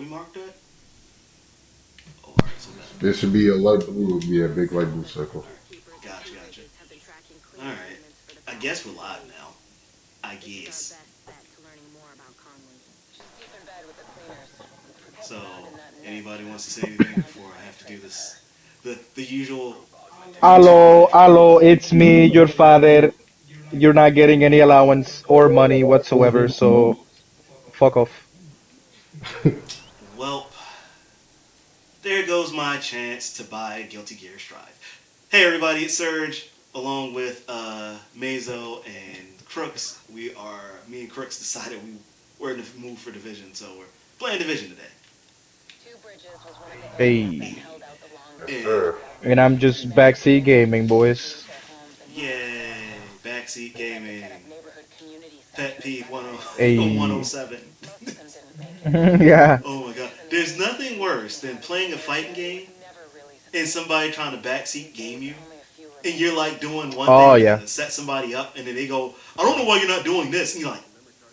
we marked that? Oh, all right, so There should be a light blue. Yeah, big light blue circle. gotcha, gotcha. All right, I guess we're live now. I guess. So, anybody wants to say anything before I have to do this? The usual YouTube Hello, intro. hello, it's me, your father. You're not getting any allowance or money whatsoever, so fuck off. Well, there goes my chance to buy Guilty Gear Strive. Hey everybody, it's Surge, along with Mazo and Crooks. Me and Crooks decided we're in the mood for Division, so we're playing Division today. Hey, And Sure. and I'm just backseat gaming, boys. yay, backseat gaming, pet peeve Hey, 107. yeah. Oh my god, there's nothing worse than playing a fighting game and somebody trying to backseat game you, and you're like doing one Oh thing yeah. to set somebody up, and then they go, "I don't know why you're not doing this," and you're like,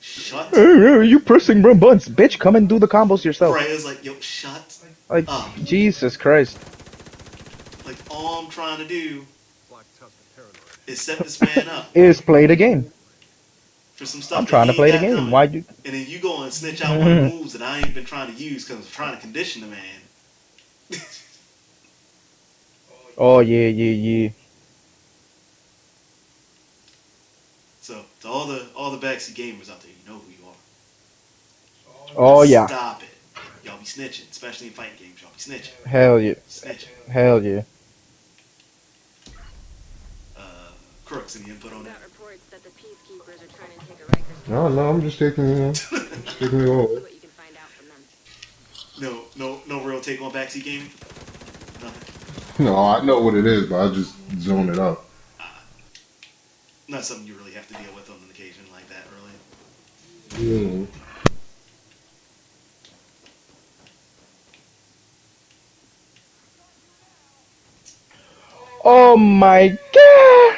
"Shut." You pressing run buttons, bitch? Come and do the combos yourself. Right? It's like, yo, shut Like up. Jesus Christ. Like all I'm trying to do is set this man up Is play the game. for some I'm stuff that trying to he ain't play the got game. coming, Why you? and then you go and snitch out one of the moves that I ain't been trying to use because I'm trying to condition the man. Oh yeah, yeah, yeah. So to all the backseat gamers out there, you know who you are. Oh yeah. Stop it. Y'all be snitching, especially in fighting games. Y'all be snitching. Hell yeah. Snitching. Hell yeah. Crooks, any input on that? No, no, I'm just taking, just taking it all. No real take on backseat gaming? Nothing? No, I know what it is, but I just zone it out. Not something you really have to deal with on an occasion like that, really. Mm. Oh my god.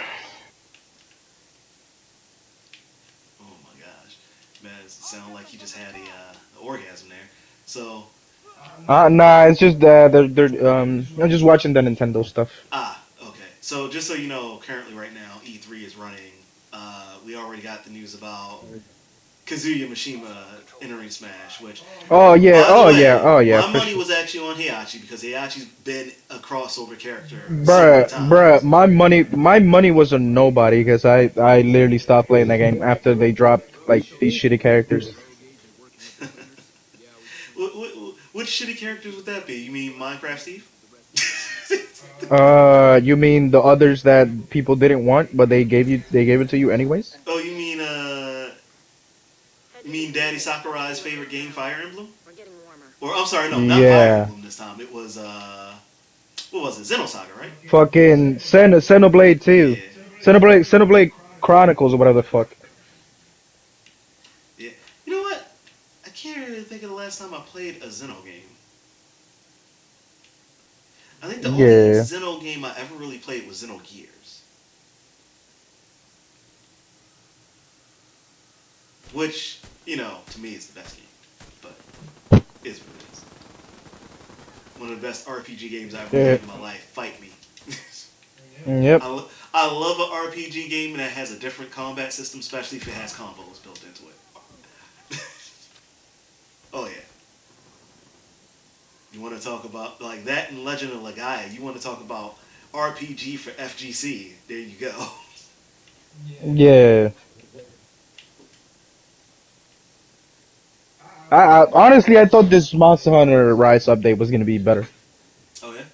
Oh my gosh. Man, it sounded like you just had a orgasm there. So, Nah, it's just I'm just watching the Nintendo stuff. okay. So, just so you know, currently right now, E3 is running. We already got the news about Kazuya Mishima entering Smash, which, Oh yeah, by the oh yeah, way, oh yeah, my for money sure. was actually on Heihachi because Heihachi's been a crossover character so many Bruh, times. my money was a nobody because I literally stopped playing that game after they dropped like these shitty characters. Which shitty characters would that be? You mean Minecraft Steve? You mean the others that people didn't want, but they gave it to you anyways? Oh, you mean Daddy Sakurai's favorite game, Fire Emblem? Or I'm sorry, no, not Fire Yeah, Emblem this time. It was what was it? Xenosaga, right? fucking Xenoblade 2, Yeah, Xenoblade Chronicles or whatever the fuck. yeah. You know what? I can't really think of the last time I played a Xeno game. I think the only Yeah, Xeno game I ever really played was Xenogears, which to me is the best game, but is what it is. One of the best RPG games I've ever yeah, played in my life. Fight me. yep. I love an RPG game that has a different combat system, especially if it has combos built into it. Oh yeah. You want to talk about like that and Legend of Legaia? You want to talk about RPG for FGC? There you go. Yeah. Honestly, I thought this Monster Hunter Rise update was gonna be better. Oh yeah.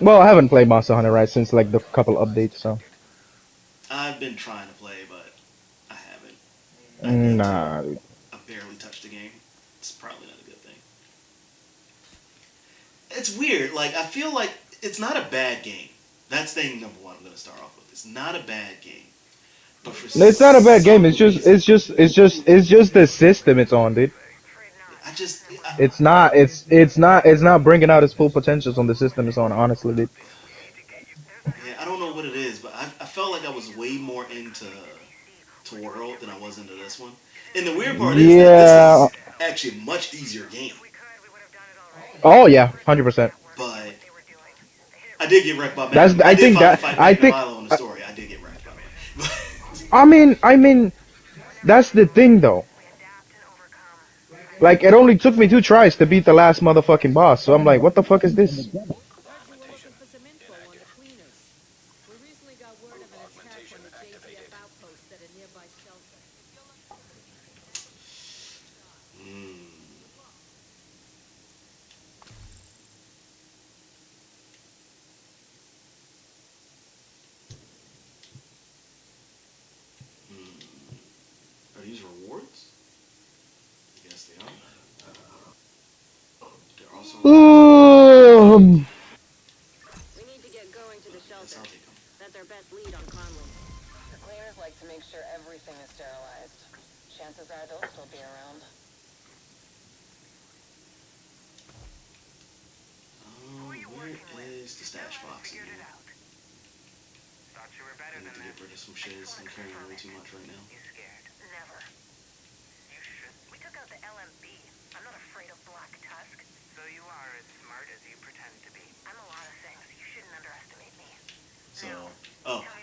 Well, I haven't played Monster Hunter Rise since like the couple updates, so I've been trying to play, but I haven't. I need to. nah. Dude. I barely touched the game. It's probably not a good thing. It's weird. Like I feel like it's not a bad game. That's thing number one. I'm gonna start off with. It's not a bad game, but for It's not a bad game. some reason, It's just the system it's on, dude. I just It's not bringing out its full potentials on the system it's on. Honestly, dude. yeah, I don't know what it is, but I felt like I was way more into World than I was into this one. And the weird part is that this Yeah, is actually a much easier game. Oh yeah, 100%. But I did get wrecked by That's Magnum. I I did think finally that fight I Magnum think Milo in the story. I did get wrecked by Magnum. I mean that's the thing though. Like it only took me 2 tries to beat the last motherfucking boss. So I'm like, what the fuck is this? Are these rewards? Yes, they are. They're also rewards. Um, We need to get going to the Yes, shelter. I'll take them. That's our best lead on Conley. The cleaners like to make sure everything is sterilized. Chances are they'll still be around. Where is the stash box again? I need to get rid of some shiz. I'm carrying way too much right now. Never. You should. We took out the LMB. I'm not afraid of Black Tusk. So you are as smart as you pretend to be. I'm a lot of things. You shouldn't underestimate me. So,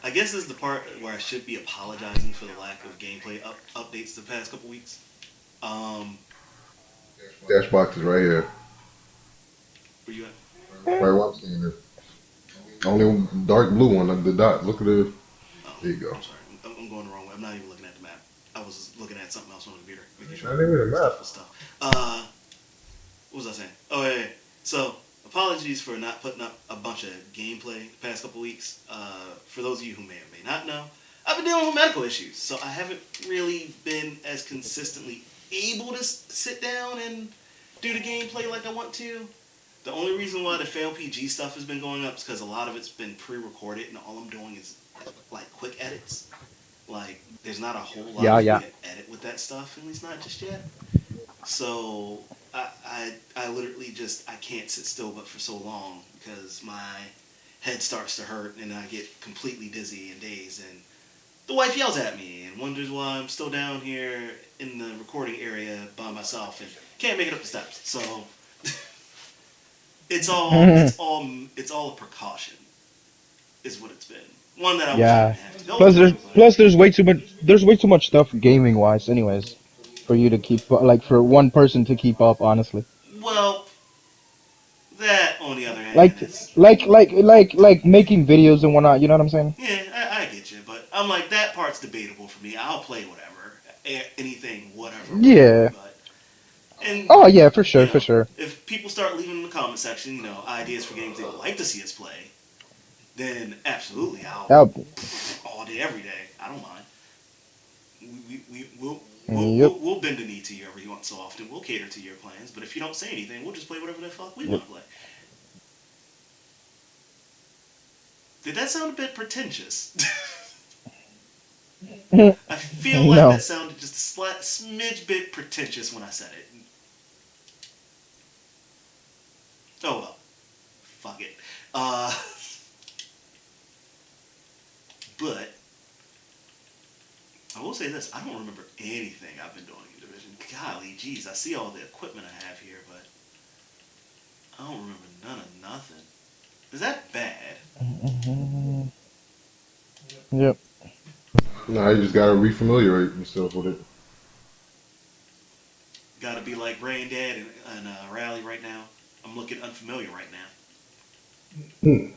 I guess this is the part where I should be apologizing for the lack of gameplay updates the past couple weeks. Dash box is right here. Where you at? Right where I'm seeing it. Only dark blue one, the dot. Look at the. Oh, There you go. I'm sorry. I'm going the wrong way. I'm not even looking at the map. I was looking at something else on the computer. Making sure Not even a map. stuff. What was I saying? Oh, yeah. So, apologies for not putting up a bunch of gameplay the past couple weeks. For those of you who may or may not know, I've been dealing with medical issues, so I haven't really been as consistently able to sit down and do the gameplay like I want to. The only reason why the fail PG stuff has been going up is because a lot of it's been pre-recorded, and all I'm doing is like quick edits. Like, there's not a whole lot Yeah, for yeah. me to edit with that stuff, at least not just yet. So I literally just I can't sit still but for so long because my head starts to hurt and I get completely dizzy and dazed, and the wife yells at me and wonders why I'm still down here in the recording area by myself and can't make it up the steps. So it's all a precaution, is what it's been. One that I wish I yeah. didn't have to go Plus through. there's way too much stuff gaming wise, anyways, for you to keep like for one person to keep up. Honestly, Well, that on the other hand like is like making videos and whatnot. You know what I'm saying? yeah, I get you, but I'm like that part's debatable for me. I'll play whatever, anything, whatever. Yeah. But and Oh yeah, for you sure, for know, sure. if people start leaving in the comment section, ideas for games they would like to see us play, then absolutely, I'll That'll- all day, every day. I don't mind. We'll Yep. we'll bend the knee to you every once so often. We'll cater to your plans, but if you don't say anything, we'll just play whatever the fuck we Yep. want to play. Did that sound a bit pretentious? I feel like No. that sounded just a smidge bit pretentious when I said it. Oh well. Fuck it. But I will say this, I don't remember anything I've been doing in Division. Golly, geez, I see all the equipment I have here, but I don't remember none of nothing. Is that bad? Yep. No, you just gotta refamiliarate yourself with it. Gotta be like Granddad and Rally right now. I'm looking unfamiliar right now.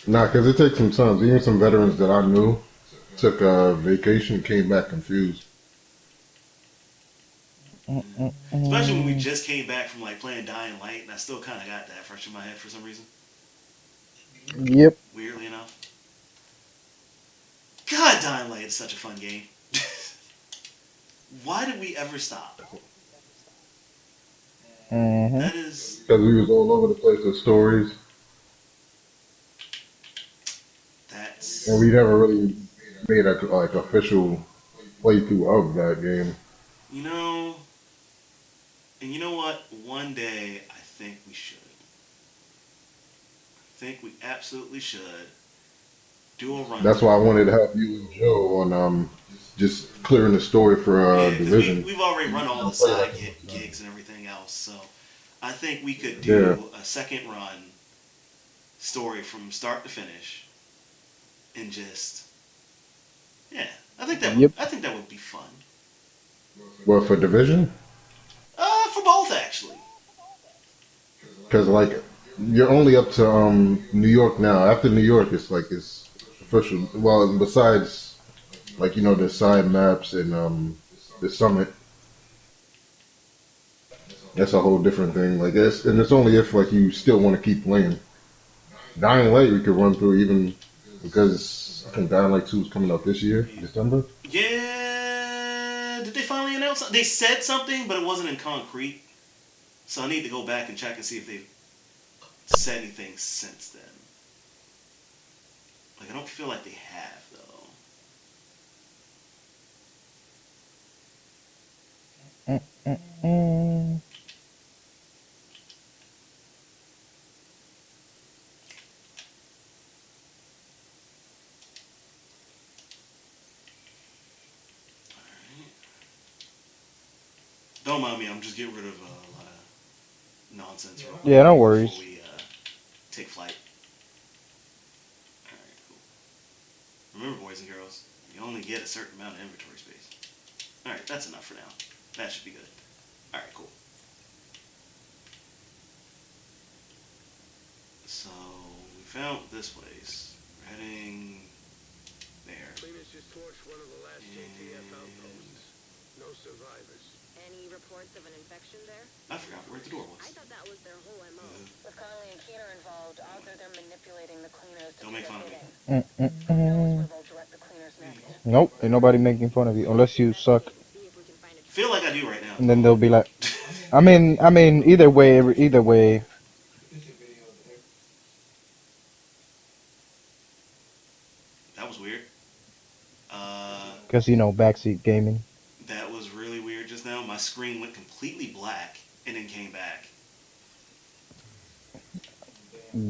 Nah, because it takes some time. Even some veterans that I knew took a vacation, came back confused. Especially when we just came back from like playing Dying Light, and I still kind of got that fresh in my head for some reason. Yep. Weirdly enough. God, Dying Light is such a fun game. Why did we ever stop? Mm-hmm. That is... Because we was all over the place with stories, That's... and we never really made a like official playthrough of that game. You know... And you know what? One day, I think we should. I think we absolutely should do a run. That's why I wanted to help you and Joe on just clearing the story for Yeah, because Division. we've already run all the Play side that sometimes. gigs and everything else. So I think we could Yeah. do a second run story from start to finish, and just yeah, Yep. I think that would be fun. Well, for Division, For both actually. because like you're only up to New York now. After New York, it's like it's official. Well, besides like the side maps and the summit, that's a whole different thing. Like it's only if like you still want to keep playing. Dying Light we could run through even because I think Dying Light 2 is coming out this year, December. Yeah, did they finally announce? They said something, but it wasn't in concrete. So I need to go back and check and see if they've said anything since then. Like I don't feel like they have though. Mm. Don't mind me. I'm just getting rid of a lot of nonsense real quick Yeah, no before worries. we take flight. All right, cool. Remember, boys and girls, you only get a certain amount of inventory space. All right, that's enough for now. That should be good. All right, cool. So we found this place. We're heading there. Cleaners just torched one of the last JTF outposts. No survivors. Any reports of an infection there? I forgot where the door I was. thought that was their whole MO. With Conley and Keener involved, odds are they're manipulating the cleaners to Don't do make their fun of me. bidding. Who knows where they'll direct the cleaners next? Nope, ain't nobody making fun of you unless you suck, See if we can find a Feel like I do right now. and then they'll be like, I mean, either way. That was weird. Because backseat gaming. That was really weird just now. My screen went completely black and then came back.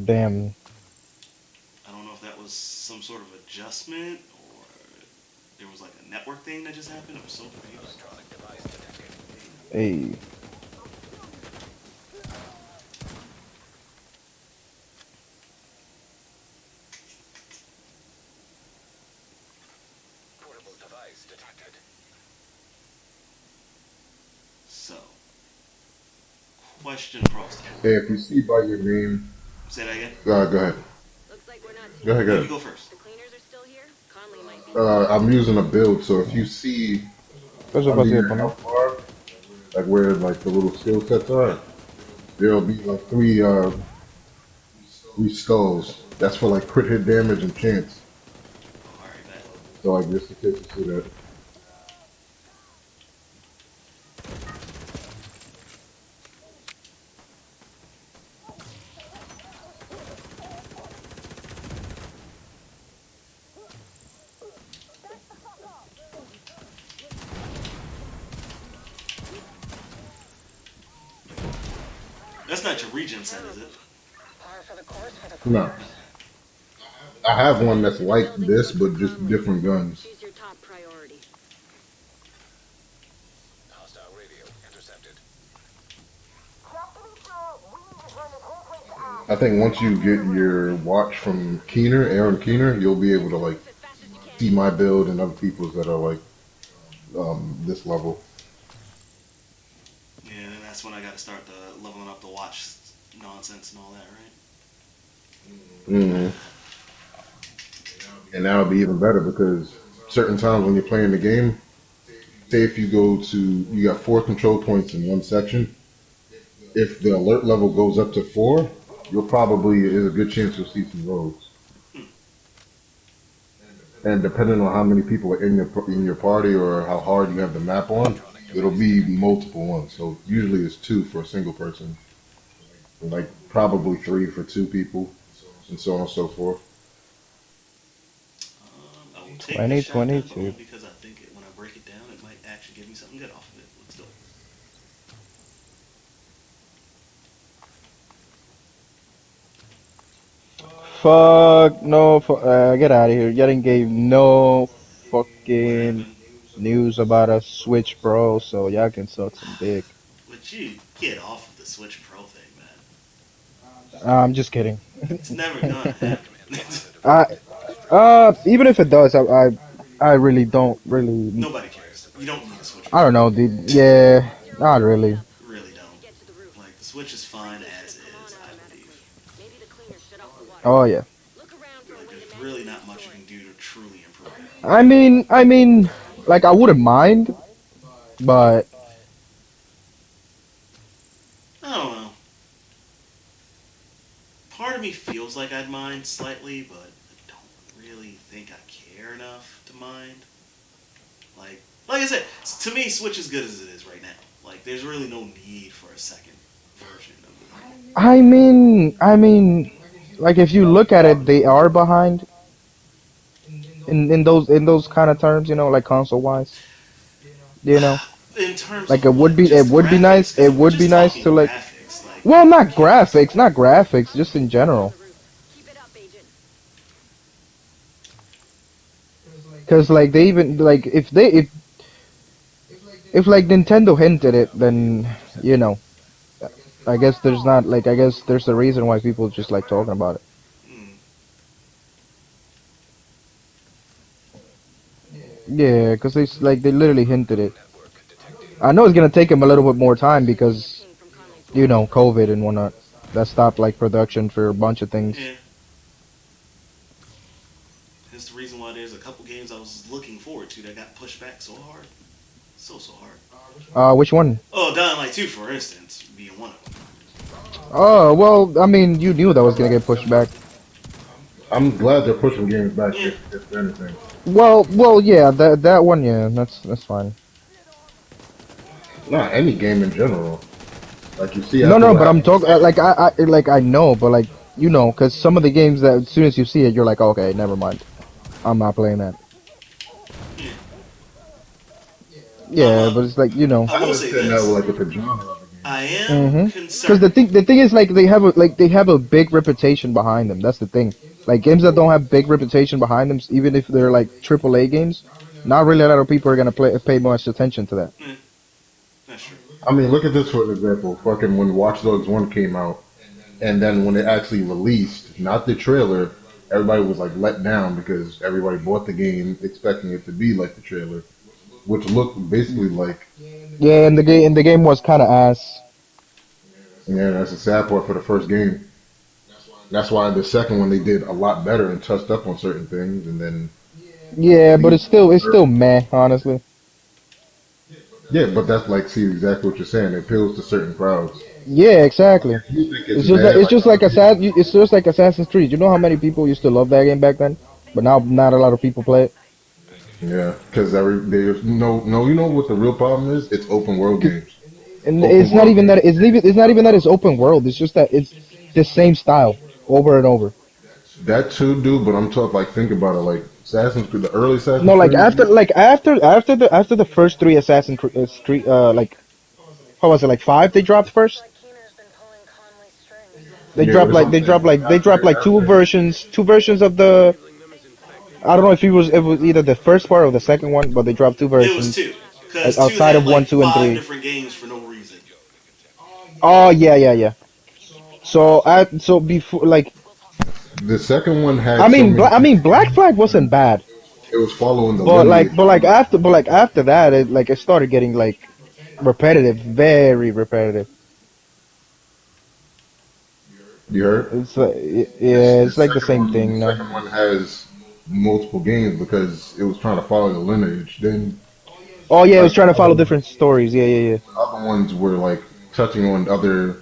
Damn. I don't know if that was some sort of adjustment or there was like a network thing that just happened. I was so confused. Hey. Portable device detected. So, question across the board. Hey, if you see by your name, Say that again. go ahead. Looks like we're not Go ahead, go You ahead. go first. The cleaners are still here? Conley might be. I'm using a build, so if you see Cosa under pasó, your ¿no? health bar, like where like the little skill sets are, there'll be like three skulls. That's for like crit hit damage and chance. Alright, bet. So like just in case you see that. That's not your regen set, is it? Par for the course for the No, I have one that's like this, but just different guns. Choose your top priority. Hostile radio intercepted. I think once you get your watch from Aaron Keener, you'll be able to like Move as fast as you can. see my build and other people's that are like this level. Yeah, and that's when I gotta start the leveling up the watch nonsense and all that, right? hmm And that'll be even better because certain times when you're playing the game, say if you got 4 control points in one section, if the alert level goes up to 4, there's a good chance you'll see some rogues. And depending on how many people are in your party or how hard you have the map on, it'll be multiple ones. So usually it's 2 for a single person, and like probably 3 for 2 people, and so on and so forth. I will take the shotgun 2022. only because I think when I break it down, it might actually give me something good off of it. Let's do it. Fuck no. Get out of here. Getting game. No What fucking. happened? news about a Switch Pro, so y'all can suck some dick. Would you get off of the Switch Pro thing, man? I'm just kidding. It's never gonna happen. I even if it does, I really don't really. Nobody cares. You don't need a Switch I Pro. don't know, dude. Yeah, not really. Really don't. Like the Switch is fine as is, I believe. Maybe the cleaners shut off the water. Oh yeah. Look around for a Like way to there's match really the not much you story. can do to truly improve it. I mean, like I wouldn't mind, but I don't know. Part of me feels like I'd mind slightly, but I don't really think I care enough to mind. Like I said, to me, Switch is good as it is right now. Like, there's really no need for a second version of it. I mean, like if you look at it, they are behind in those kind of terms, like console wise, you know. In terms Like of what? it Just would be nice, graphics? Because it if we're would be just nice talking to like, graphics, like, well, you not can't. graphics, not graphics, just in general. Keep it up, Agent. Cause like they even like if like Nintendo hinted it, then you know, I guess there's not like I guess there's a reason why people just like talking about it. Mm, Yeah, cause like they literally hinted it. I know it's gonna take them a little bit more time because Ping from Conley's COVID and whatnot. That stopped like production for a bunch of things. yeah. That's the reason why there's a couple games I was looking forward to that got pushed back so hard. So hard. Which one? Oh, Dying Light 2, for instance, being one of them. Oh, well, I mean, you knew that was gonna get pushed back. I'm glad they're pushing games back, Yeah. if anything. Well, yeah, that one, yeah, that's fine. Not any game in general. Like you see No, after no, what but I'm happened. talking like I know, but like because some of the games that as soon as you see it, you're like, okay, never mind, I'm not playing that. Yeah. Yeah, but it's like I I will say understand that this. like with the genre of the game. I am Because the concerned. thing is like they have a big reputation behind them. That's the thing. Like games that don't have big reputation behind them, even if they're like AAA games, not really a lot of people are gonna pay much attention to that. Yeah, that's true. I mean, look at this for an example. Fucking when Watch Dogs 1 came out, and then when it actually released, not the trailer, everybody was like let down because everybody bought the game expecting it to be like the trailer, which looked basically like, Yeah, and the game was kind of ass. yeah, that's a sad part for the first game. That's why the second one they did a lot better and touched up on certain things, and then Yeah, but released it's still meh, honestly. yeah, but that's like, see exactly what you're saying. It appeals to certain crowds. Yeah, exactly. You think It's it's just bad, it's like just other like people. It's just like Assassin's Creed. You know how many people used to love that game back then, but now not a lot of people play it. Yeah, because there's no. You know what the real problem is? It's open world games. And Open it's not world even games. that it's not even that it's open world. It's just that it's the same style over and over. That too, dude. But I'm talking like think about it. Like Assassin's Creed, the early No, Assassin's Creed. after the first three Assassin's Creed like how was it like five they dropped first. like Keener's been pulling Conley's strings. They Yeah, dropped that's what like I'm saying. they dropped like two versions of the. labeling them as infected. I don't know if it was either the first part or the second one, but they dropped two It was versions 2. Because 2 outside had of like one, two, and 5 three. different games for no reason. Oh yeah. So before like The second one had so many. I mean Black Flag wasn't bad, It was following the but lineage. like after that it started getting like repetitive, very repetitive. You heard? It's like yeah, it's like the same The thing now. second one has multiple games because it was trying to follow the lineage. Then Oh yeah, it was like trying to follow different stories. Yeah. the other ones were like touching on other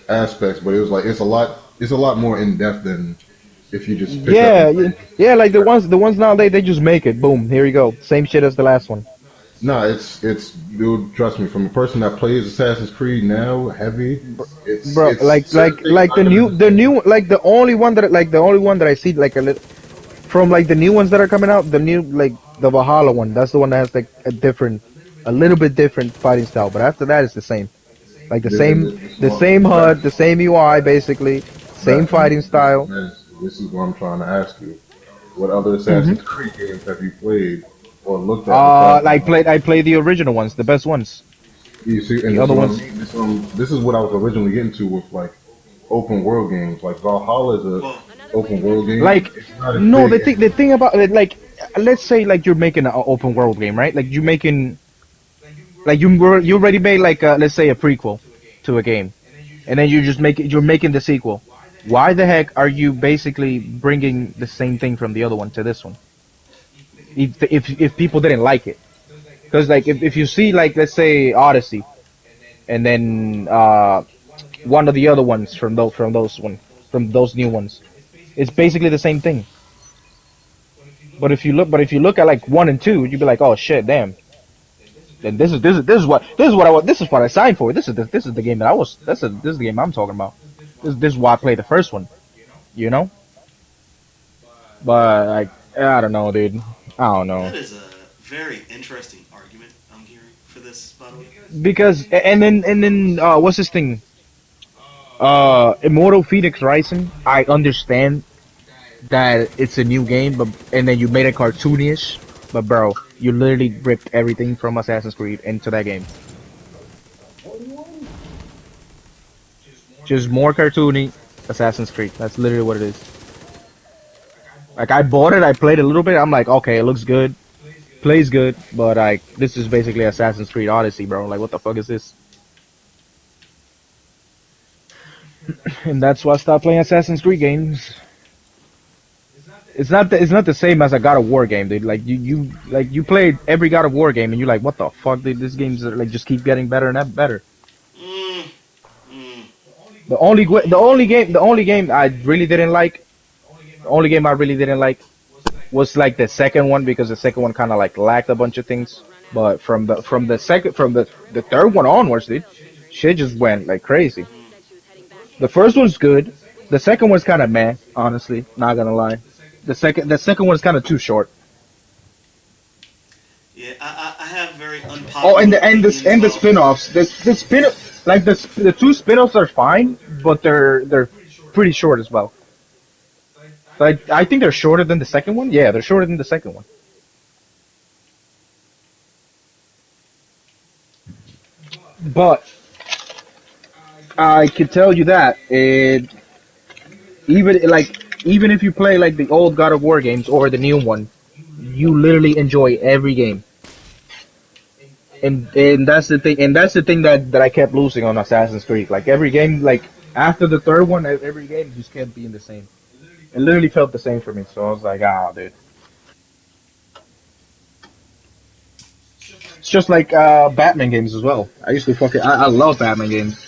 aspects, but it was like it's a lot more in depth than if you just pick up Yeah, and play. yeah, like the ones nowadays they just make it. Boom, here you go. Same shit as the last one. No, it's dude. Trust me, from a person that plays Assassin's Creed now, heavy, Bro, it's certain things like are gonna. the new like the only one that I see like a little from like the new ones that are coming out, the new like the Valhalla one. That's the one that has like a little bit different fighting style. But after that, it's the same. Like This is the what same HUD, the same UI, basically, same fighting style. this is what I'm trying to ask you. What other hmm Assassin's Creed games have you played or looked at besides I played the original ones, the best ones. you see, and The this is other what I ones, mean. This is what I was originally getting to with like open world games. Like Valhalla is a Well, open world game. like, It's not as no, big the as thing about it, like, let's say like you're making an open world game, right? Like you're making, like you already made like let's say a prequel to a game, and then you're making the sequel. Why the heck are you basically bringing the same thing from the other one to this one? If people didn't like it, because like if you see like let's say Odyssey, and then one of the other ones from those new ones, it's basically the same thing. But if you look at like one and two, you'd be like, oh shit, damn. Then this is what I want. This is what I signed for. This is the game that I was. This is the game I'm talking about. This is why I played the first one. You know. But like I don't know, dude. I don't know that is a very interesting argument I'm hearing for this, by the way. because and then what's this thing? Immortal Phoenix Rising. I understand that it's a new game, but and then you made it cartoonish. But bro, you literally ripped everything from Assassin's Creed into that game. Just more cartoony Assassin's Creed. That's literally what it is. Like I bought it, I played a little bit. I'm like, okay, it looks good, plays good, but like this is basically Assassin's Creed Odyssey, bro. Like what the fuck is this? And that's why I stopped playing Assassin's Creed games. It's not the same as a God of War game, dude. Like you played every God of War game and you're like, what the fuck, dude? This game's like just keep getting better and better. Mm, mm. The only game I really didn't like, the only game I really didn't like was like the second one because the second one kind of like lacked a bunch of things. But from the third one onwards, dude, shit just went like crazy. The first one's good. The second one's kind of meh, honestly. Not gonna lie. The second one's kind of too short. Yeah, I have very Oh, unpopular opinions and the about. spin-offs. The spin like the two spin-offs are fine, but they're pretty short as well. Like I think they're shorter than the second one. Yeah, they're shorter than the second one. But I can tell you that even if you play like the old God of War games or the new one, you literally enjoy every game. And that's the thing. And that's the thing that I kept losing on Assassin's Creed. Like every game, like after the third one, every game just kept being the same. It literally felt the same for me. So I was like, ah, dude. It's just like Batman games as well. I used to I love Batman games.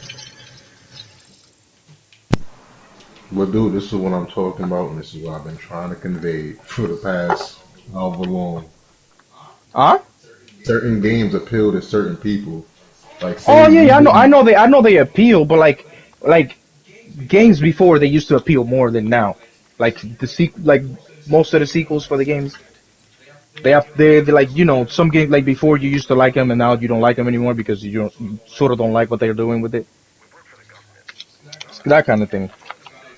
But dude, this is what I'm talking about, and this is what I've been trying to convey for the past however long. Huh? Certain games appeal to certain people. Like say Oh yeah, yeah, you I know they appeal, but like games before they used to appeal more than now. Like like most of the sequels for the games, they like some games like before you used to like them and now you don't like them anymore because you sort of don't like what they're doing with it. It's that kind of thing.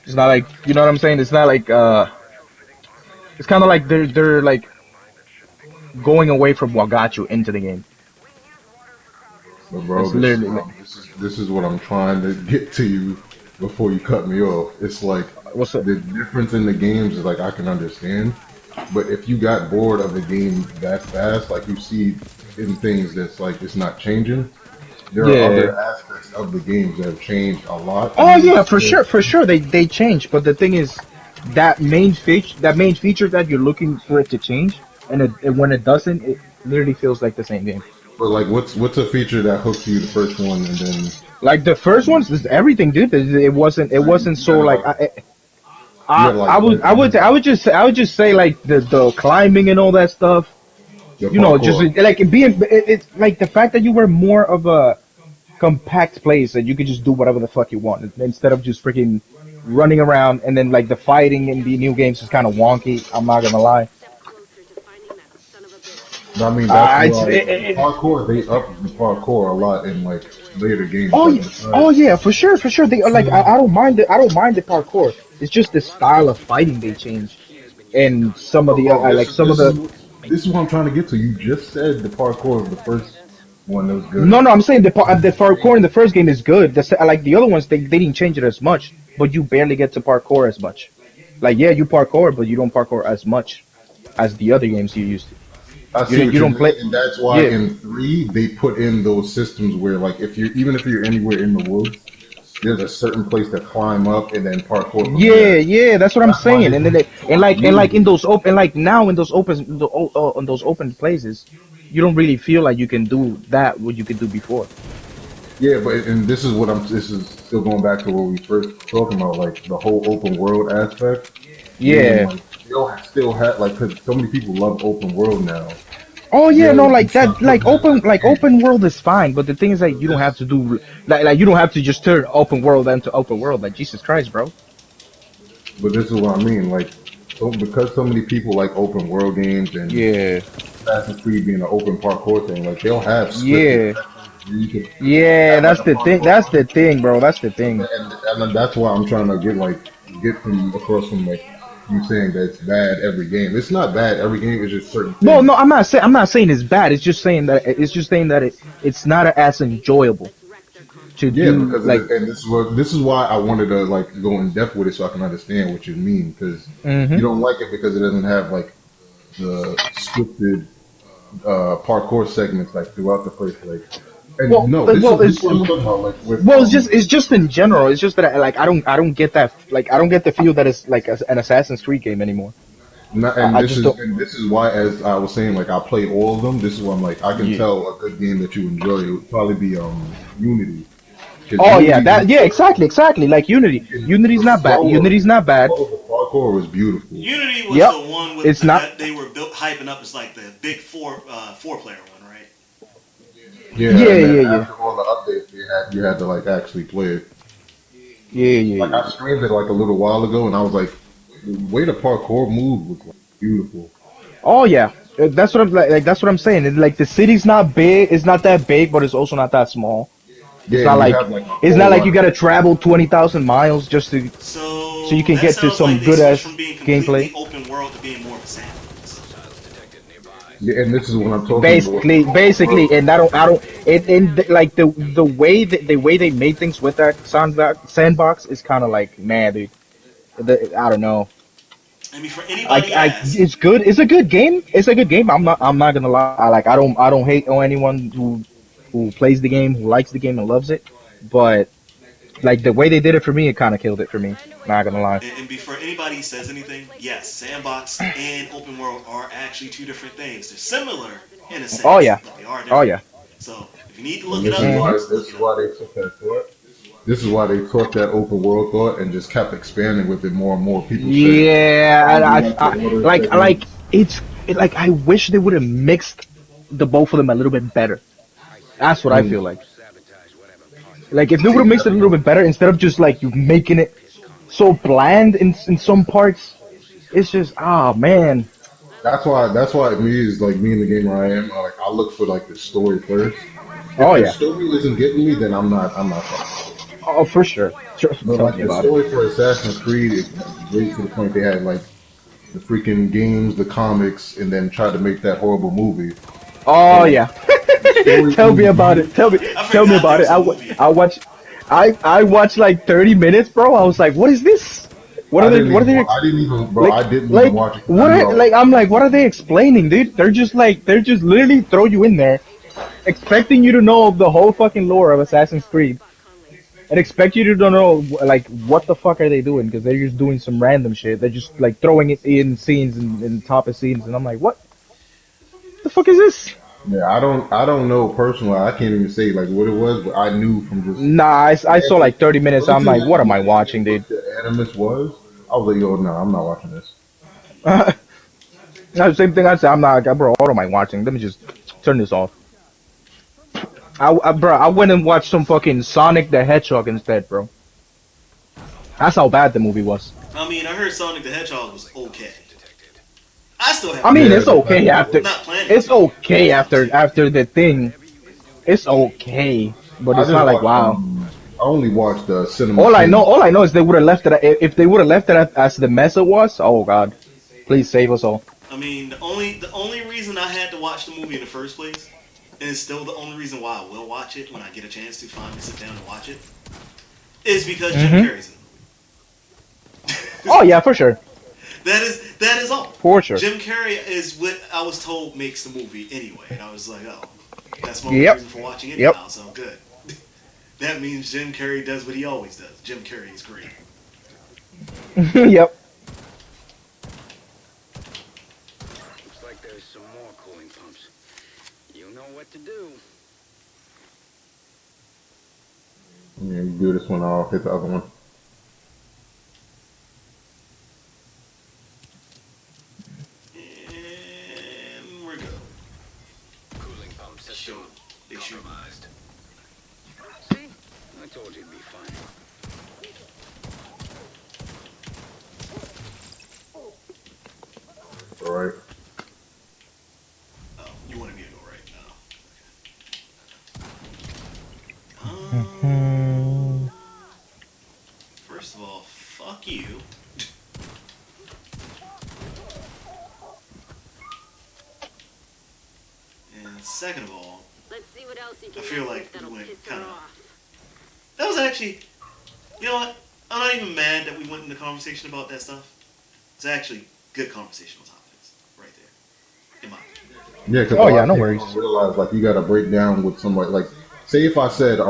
It's not like you know what I'm saying. It's not like it's kind of like they're like going away from what got you into the game. but bro, It's literally this is what I'm trying to get to you before you cut me off. It's like what's up? the difference in the games is like I can understand, but if you got bored of the game that fast, like you see in things that's like it's not changing, there are Yeah. other aspects of the games that have changed a lot, Oh and you yeah, still for sure they change. But the thing is, that main feature that you're looking for it to change, and when it doesn't, it literally feels like the same game. but like what's a feature that hooks you the first one and then Like the first ones, this everything, dude. It wasn't you so got like you got like I would just say like the climbing and all that stuff. your You know, just parkour. like it being it's like the fact that you were more of a compact place that you could just do whatever the fuck you want instead of just freaking running around and then like the fighting in the new games is kind of wonky. I'm not gonna lie. I mean, that's It's why the parkour they up the parkour a lot in like later games. oh Like oh besides, yeah, for sure. They like I don't mind it. I don't mind the parkour. It's just the style of fighting they change and some of but the bro, like some of the. This is what I'm trying to get to. You just said the parkour of the first one that was good. No, I'm saying the parkour in the first game is good. Like the other ones, they didn't change it as much, but you barely get to parkour as much. Like yeah, you parkour, but you don't parkour as much as the other games you used to. I see what You you don't mean, play. and that's why Yeah, in 3 they put in those systems where, like, if you're even if you're anywhere in the woods, there's a certain place to climb up and then parkour from there. yeah, that's what I'm That's why saying. they And then put it and like in Unity. those open, like now in those open, in those open places, you don't really feel like you can do that what you could do before. Yeah, but and this is what I'm. This is still going back to what we first talking about, like the whole open world aspect. Meaning, Yeah. like, they'll still have, like, because so many people love open world now. Oh yeah, no, They'll like start that, putting that in like the game. open world is fine, but the thing is like you don't have to do like you don't have to just turn open world into open world. Like Jesus Christ, bro. But this is what I mean, like, so because so many people like open world games and Yeah, Assassin's Creed being an open parkour thing, like they'll have scripted yeah, sections where you can yeah. have like That's a the thing. parkour That's the section, thing, bro. That's the thing. and that's why I'm trying to get from across from, like, you saying that it's bad every game. It's not bad every game. It's just certain No, things. no, I'm not saying it's bad. It's just saying that it's not as enjoyable to Yeah, do. because Like, and this is why I wanted to, like, go in depth with it so I can understand what you mean, because you hmm don't like it because it doesn't have, like, the scripted parkour segments, like, throughout the place, like. And no, this is what I'm talking about, like, with it's just in general. It's just that I don't get that I don't get the feel that it's like an Assassin's Creed game anymore. not, I just don't. and this is why, as I was saying, like, I play all of them. This is why I'm like, I can Yeah. tell a good game that you enjoy. It would probably be Unity, because Oh yeah, Unity, that yeah, exactly. Like Unity. the Unity's not bad. Unity's not bad. flow of the parkour was beautiful. Unity was Yep. the one with It's not. that they were built hyping up as like the big four player one, right? Yeah, Yeah, and then yeah. after all the updates you had to, like, actually play it. Like, Yeah. I streamed it like a little while ago, and I was like, the way the parkour move was, like, beautiful. Oh yeah. That's what I'm like. That's what I'm saying. Like the city's not big. It's not that big, but it's also not that small. It's Yeah, not and you like have, like, a it's whole not like lot you of gotta travel 20,000 miles just to so So you can that get to sounds like some they good switched ass from being gameplay. completely open world to being more of a sandbox. yeah, and this is what I'm talking about. Basically, and I don't, and like the way they made things with that sandbox is kind of like, man, dude, I don't know. I mean, for anybody It's good. It's a good game. It's a good game. I'm not gonna lie. I don't hate on anyone who plays the game, who likes the game and loves it. But like the way they did it for me, it kind of killed it for me. Not gonna lie. and before anybody says anything, yes, sandbox and open world are actually two different things. They're similar in a Oh sense, yeah. but they are Oh different. yeah. So if you need to And look it up, folks, this look is it why up. they took that thought. This is why they took that open world thought and just kept expanding with it more and more. People said, Yeah, "Oh, we like the water like segments." like I wish they would have mixed the both of them a little bit better. That's what I Mm. feel like. Like if they would See, have mixed it a little bit better instead of just like you making it so bland in some parts. It's just man. that's why me is like me in the game where I am. Like, I look for, like, the story first. If Oh the yeah. story isn't getting me, then I'm not fucking with it. Oh for sure. But, Tell like, me the about it. story for Assassin's Creed is, like, great to the point they had, like, the freaking games, the comics, and then tried to make that horrible movie. But, Oh like, yeah. the story Tell me is about it. good. I Tell me forgot there about it. was a movie. I watch I watched like 30 minutes, bro. I was like, what is this? What are they I didn't even, bro. like I didn't even like watch it because I what knew are like I'm like what are they explaining, dude? They're just literally throw you in there expecting you to know the whole fucking lore of Assassin's Creed and expect you to don't know like what the fuck are they doing because they're just doing some random shit. They're just like throwing it in scenes and top of scenes and I'm like, what the fuck is this? Yeah, I don't know personally. I can't even say, like, what it was, but I knew from just Nah, I saw like 30 minutes. I'm like, what am I looking watching, at dude? what the animus was. I was like, yo, no, I'm not watching this. The same thing I said. I'm not, bro. What am I watching? Let me just turn this off. Bro, I went and watched some fucking Sonic the Hedgehog instead, bro. That's how bad the movie was. I mean, I heard Sonic the Hedgehog was okay. I still I haven't. mean, Yeah, it's okay after. I'm not planning. It's okay after the thing. It's okay, but I it's just not like watched. wow. I only watched the cinema. All I know is they would have left it. If they would have left it as the mess it was, oh god, please save us all. I mean, the only reason I had to watch the movie in the first place, and it's still the only reason why I will watch it when I get a chance to finally sit down and watch it, is because Jim Mm-hmm. Carrey's in the Oh movie. yeah, for sure, that is all. for sure. Jim Carrey is what I was told makes the movie anyway, and I was like, oh, that's my only Yep. reason for watching it Yep. anyhow. So good. That means Jim Carrey does what he always does. Jim Carrey is great. Yep. Looks like there's some more cooling pumps. You know what to do. Yeah, you do this one, I'll hit the other one. And we're good. Cooling pump system They shoot. compromised. See? I told you it'd be fine. All right. Oh, you wanted me to go right now. First of all, fuck you. And second of all, Let's see what else you I can feel message like we that'll went piss her kind of. off. That was actually, you know what? I'm not even mad that we went into conversation about that stuff. It's actually good conversational topics right there. In my opinion. Yeah, because Oh yeah, no worries. realize like you got to break down with somebody. Like, say if I said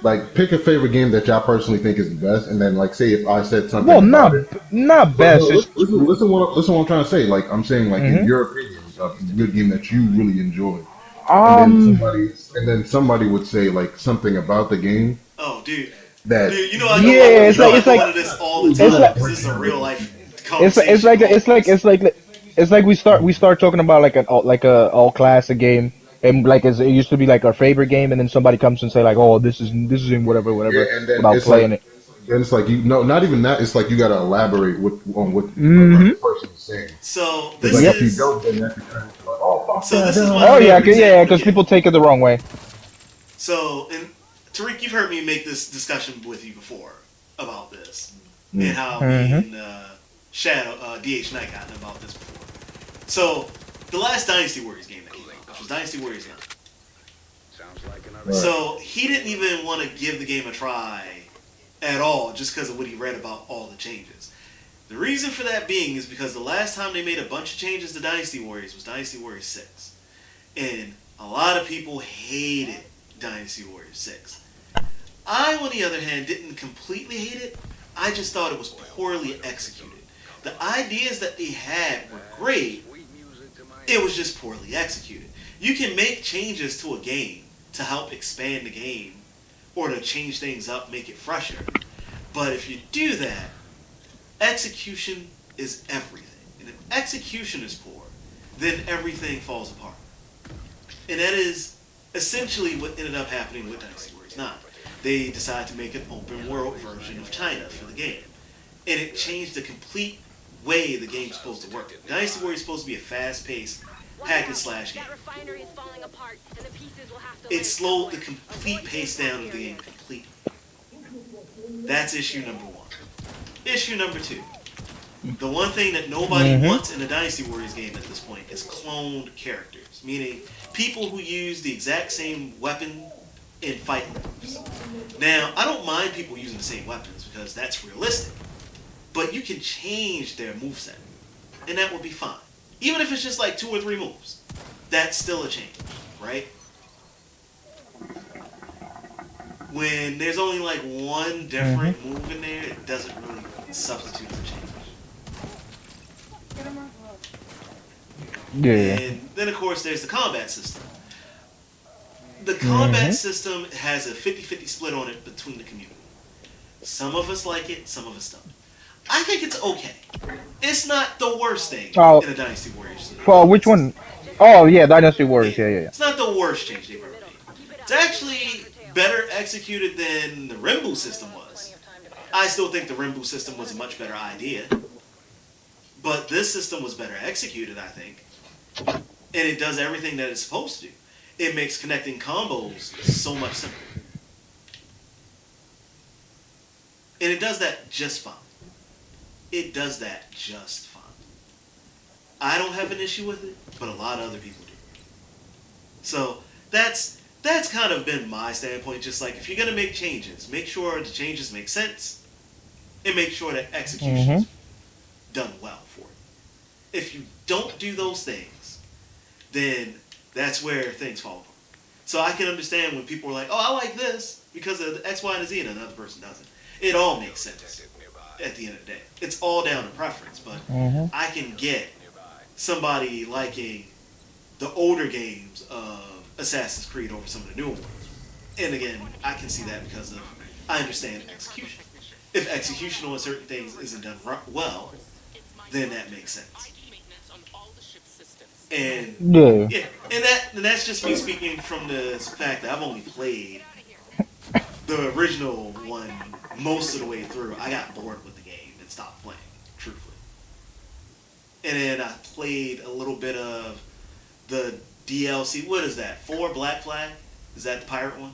like pick a favorite game that y'all personally think is the best, and then like say if I said something Well, about not it. not But best. no, It's, listen what I'm trying to say. Like I'm saying, like in Mhm. your opinion, a good game that you really enjoyed, um. and then somebody would say like something about the game Oh, dude. that Dude, you know I Yeah, go, it's you know like I it's go like into this all the it's time like because this is a real life it's conversation. it's like it's like always. it's like it's like we start talking about like a all classic game, and like it used to be like our favorite game, and then somebody comes and say like, oh, this is in yeah, whatever and then without it's like playing it. then it's like you no, not even that. It's like you got to elaborate on what Hmm. the person is saying. So Because this like if you is don't, then that could turn into like, oh fuck so that. this is my Oh yeah, favorite yeah, example because to give. people take it the wrong way. So, and Tariq, you've heard me make this discussion with you before about this Mm. and how Mhm. me and Shadow DH Knight gotten about this before. So, the last Dynasty Warriors game that came out, which was Dynasty Warriors 9. Sounds like another. Right. So he didn't even want to give the game a try at all, just because of what he read about all the changes. The reason for that being is because the last time they made a bunch of changes to Dynasty Warriors was Dynasty Warriors 6. And a lot of people hated Dynasty Warriors 6. I, on the other hand, didn't completely hate it. I just thought it was poorly executed. The ideas that they had were great, Sweet music to my it was just poorly executed. You can make changes to a game to help expand the game or to change things up, make it fresher. But if you do that, execution is everything. And if execution is poor, then everything falls apart. And that is essentially what ended up happening with Dynasty Warriors 9. They decided to make an open world version of China for the game. And it changed the complete way the game's supposed to work. Dynasty Warriors is supposed to be a fast-paced hack and slash game. That refinery is falling apart, and the pieces will have to It land slowed the somewhere. complete Avoid pace the down of the area. game completely. That's issue number one. Issue number two. The one thing that nobody Mhm. wants in a Dynasty Warriors game at this point is cloned characters, meaning people who use the exact same weapon in fight moves. Now, I don't mind people using the same weapons because that's realistic, but you can change their moveset, and that would be fine. Even if it's just like 2 or 3 moves, that's still a change, right? When there's only like one different move in there, it doesn't really substitute for change. Yeah. And then, of course, there's the combat system. The combat system has a 50-50 split on it between the community. Some of us like it, some of us don't. I think it's okay. It's not the worst thing Oh. in a Dynasty Warriors. For which one? Oh yeah, Dynasty Warriors. Yeah, yeah, yeah. It's not the worst change they've ever made. It's actually better executed than the Rimbu system was. I still think the Rimbu system was a much better idea. But this system was better executed, I think. And it does everything that it's supposed to do. It makes connecting combos so much simpler. And it does that just fine. It does that just fine. I don't have an issue with it, but a lot of other people do. So that's kind of been my standpoint. Just like if you're gonna make changes, make sure the changes make sense, and make sure that execution's done well for it. If you don't do those things, then that's where things fall apart. So I can understand when people are like, "Oh, I like this because of X, Y, and Z," and another person doesn't. It all makes sense at the end of the day. It's all down to preference, but I can get somebody liking the older games of Assassin's Creed over some of the newer ones. And again, I can see that because of I understand execution. If execution on certain things isn't done well, then that makes sense. And Yeah. and that's just me speaking from the fact that I've only played the original one most of the way through. I got bored with the game and stopped playing, truthfully. And then I played a little bit of the DLC. What is that? 4 Black Flag? Is that the pirate one?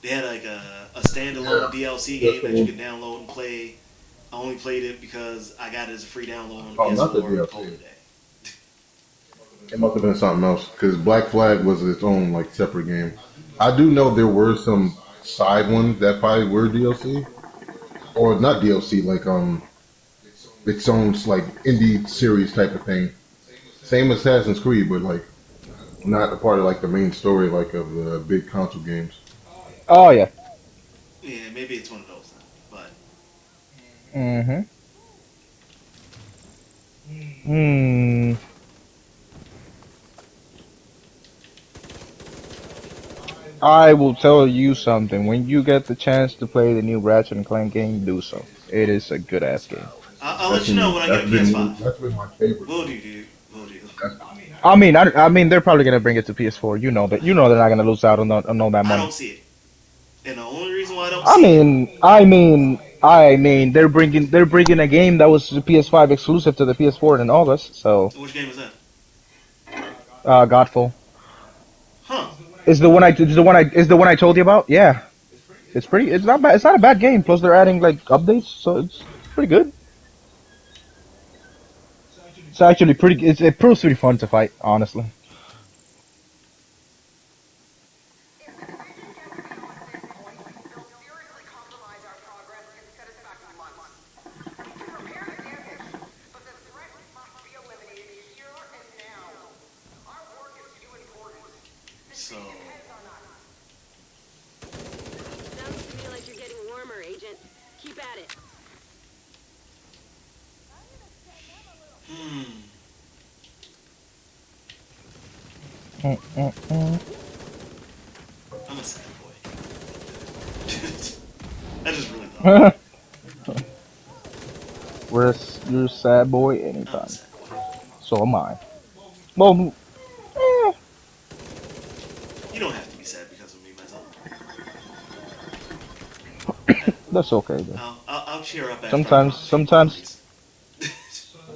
They had like a standalone DLC game that you could download and play. I only played it because I got it as a free download on PS4 not the and played DLC. it. It must have been something else because Black Flag was its own like separate game. I do know there were some side ones that probably were DLC or not DLC, like its own like indie series type of thing. Same as Assassin's Creed, but like not a part of like the main story like of the big console games. Oh yeah. Yeah, maybe it's one of those then. But Hmm. I will tell you something. When you get the chance to play the new Ratchet and Clank game, do so. It is a good ass game. I'll let you know when I get a PS5. That's been my favorite. Will do, dude. Will do. I mean, they're probably gonna bring it to PS4. You know that. You know they're not gonna lose out on all that I money. don't see it. And the only reason why I don't see it... I mean, they're bringing a game that was PS5 exclusive to the PS4 in August. So, Which game is that? Godfall Huh. is the one I told you about. Yeah, it's pretty. It's not bad. It's not a bad game. Plus, they're adding like updates, so it's pretty good. It's actually pretty. It proves pretty fun to fight, honestly. So... Sounds to me like you're getting warmer, Agent. Keep at it. I'm a sad boy. I just really thought. You're a sad boy I'm anytime. a sad boy. So am I. Well, You don't have to be sad because of me, myself. that's okay though. I'll cheer up after. Sometimes.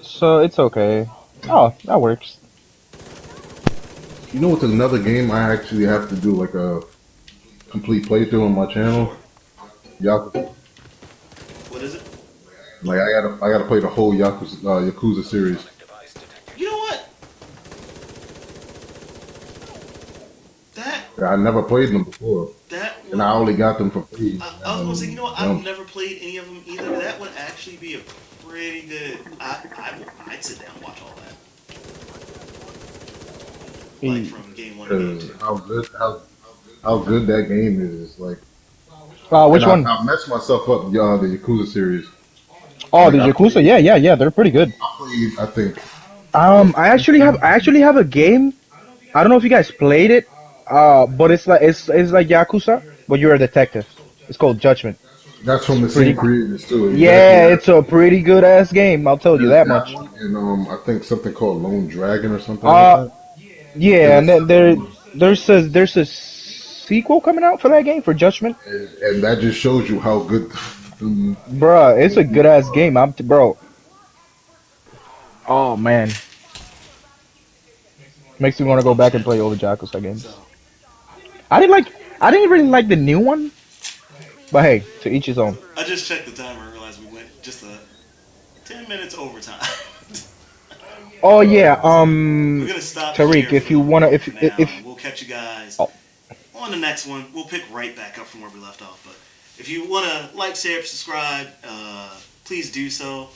So it's okay. Oh, that works. You know what's another game I actually have to do like a complete playthrough on my channel? Yakuza. What is it? Like I gotta play the whole Yakuza series. You know what? I never played them before, and I only got them for free. I was gonna say, you know what? I've never played any of them either. That would actually be a pretty good. I'd sit down and watch all that. Like from game 1 to game 2. How good that game is. Like, Which one? I messed myself up. The Yakuza series. Oh, Like, the Yakuza. Yeah. They're pretty good. I played. I think. I actually have a game. I don't know if you guys played it. But it's like Yakuza, but you're a detective. It's called Judgment. That's from the same creators too. Yeah, it's a pretty good ass game. I'll tell you that much. And I think something called Lone Dragon or something like that. Yeah, and then there's a sequel coming out for that game for Judgment. And that just shows you how good. Bruh, it's a good ass game. Bro. Oh man, makes me want to go back and play all the Yakuza games. I didn't really like the new one, but hey, to each his own. I just checked the timer and realized we went just 10 minutes over time. Oh yeah. We're gonna stop Tariq, here if you wanna, if for now, if and we'll catch you guys oh, on the next one. We'll pick right back up from where we left off. But if you wanna like, share, subscribe, please do so.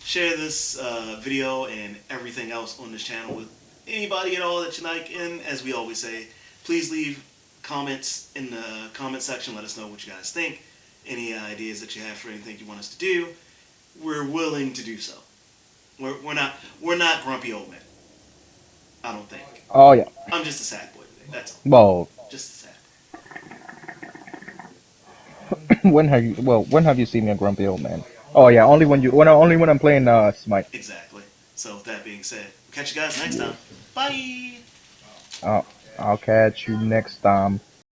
Share this video and everything else on this channel with anybody at all that you like. And as we always say, please leave comments in the comment section. Let us know what you guys think. Any ideas that you have for anything you want us to do, we're willing to do so. We're not grumpy old men. I don't think. oh yeah. I'm just a sad boy today. That's all. Well, Just a sad. when have you seen me a grumpy old man? Oh yeah, only when I'm playing Smite. Exactly. So with that being said, we'll catch you guys next time. Bye. I'll catch you next time.